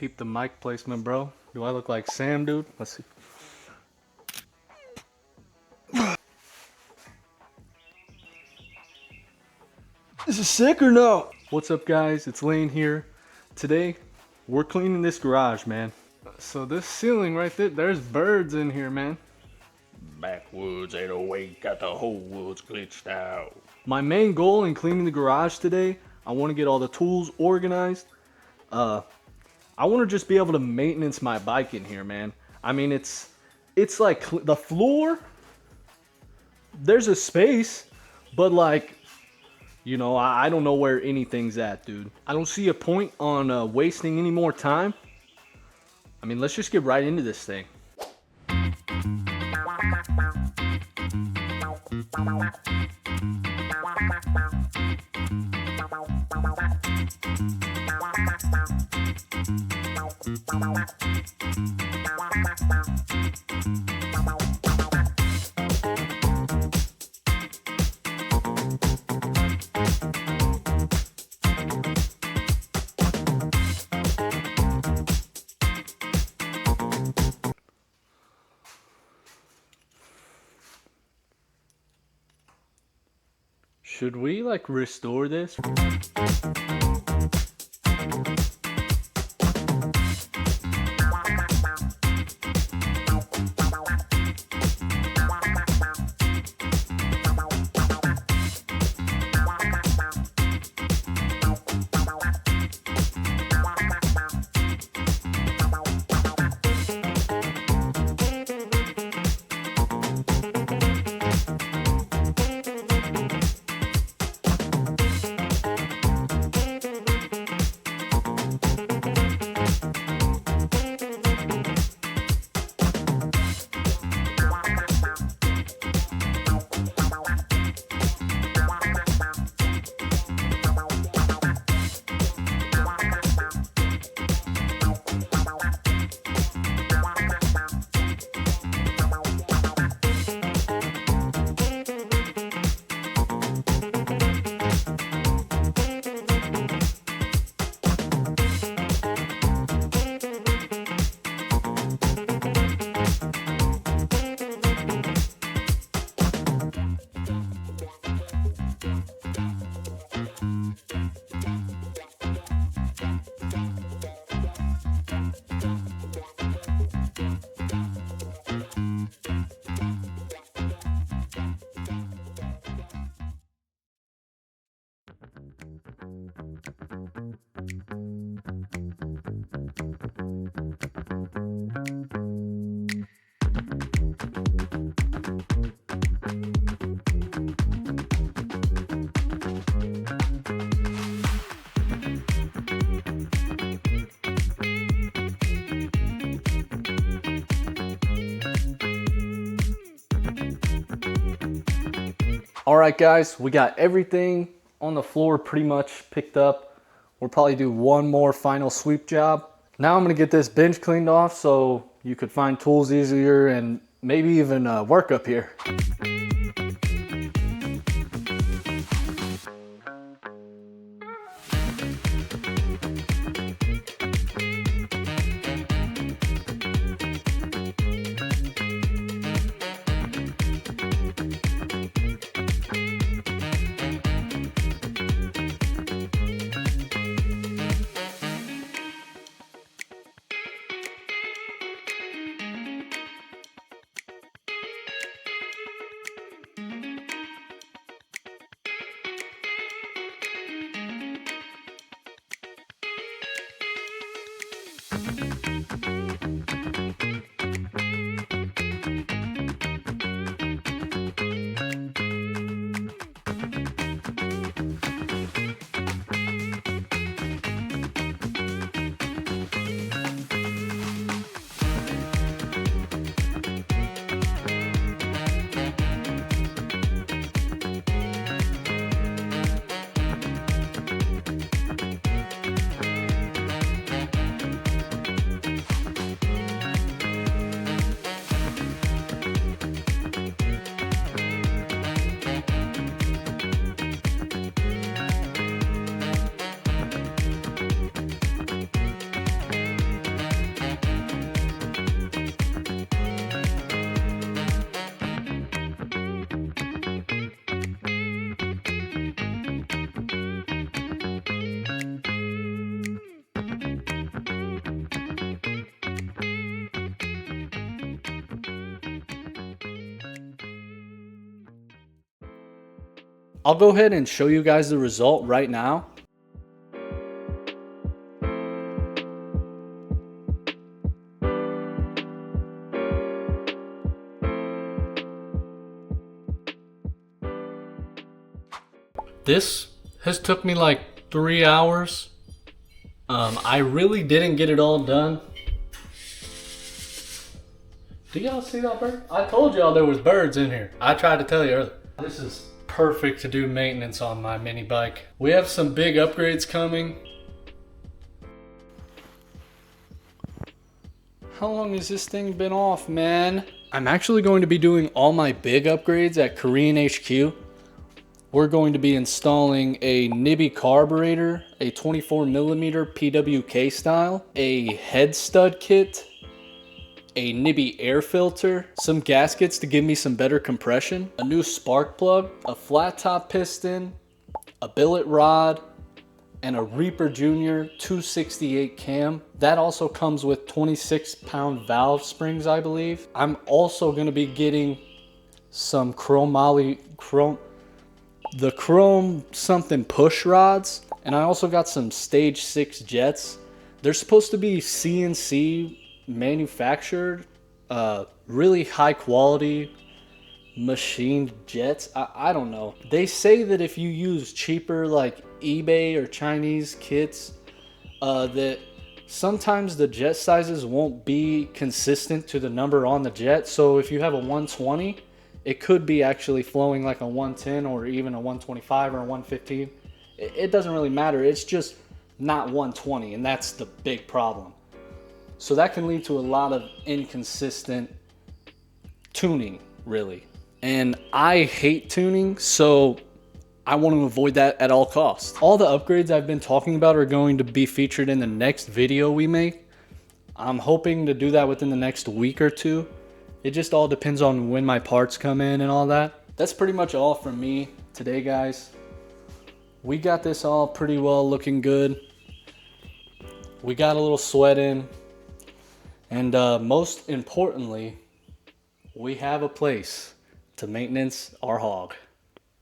peep the mic placement, bro. Do I look like Sam, dude? Let's see. This is sick or no? What's up, guys? It's Lane here. Today, we're cleaning this garage, man. So this ceiling right there, there's birds in here, man. Backwoods 808 got the whole woods glitched out. My main goal in cleaning the garage today, I want to get all the tools organized. I want to just be able to maintenance my bike in here, man. I mean, it's like the floor, there's a space, but like, you know, I don't know where anything's at, dude. I don't see a point on wasting any more time. I mean, let's just get right into this thing. Should we like restore this? All right, guys, we got everything on the floor pretty much picked up. We'll probably do one more final sweep job. Now I'm gonna get this bench cleaned off so you could find tools easier and maybe even work up here. I'll go ahead and show you guys the result right now. This has took me like 3 hours. I really didn't get it all done. Do y'all see that bird? I told y'all there was birds in here. I tried to tell you earlier. This is perfect to do maintenance on my mini bike. We have some big upgrades coming. How long has this thing been off, man? I'm actually going to be doing all my big upgrades at Korean HQ. We're going to be installing a Nibbi carburetor, a 24mm PWK style, a head stud kit, a Nibbi air filter, some gaskets to give me some better compression, a new spark plug, a flat top piston, a billet rod, and a Reaper Junior 268 cam. That also comes with 26-pound valve springs, I believe. I'm also going to be getting some chrome something push rods, and I also got some stage 6 jets. They're supposed to be CNC manufactured, really high quality machined jets. I don't know. They say that if you use cheaper like eBay or Chinese kits, that sometimes the jet sizes won't be consistent to the number on the jet. So if you have a 120, it could be actually flowing like a 110 or even a 125 or a 115. It doesn't really matter. It's just not 120, and that's the big problem. So that can lead to a lot of inconsistent tuning, really. And I hate tuning, so I want to avoid that at all costs. All the upgrades I've been talking about are going to be featured in the next video we make. I'm hoping to do that within the next week or two. It just all depends on when my parts come in and all that. That's pretty much all from me today, guys. We got this all pretty well looking good. We got a little sweat in. And most importantly, we have a place to maintenance our hog.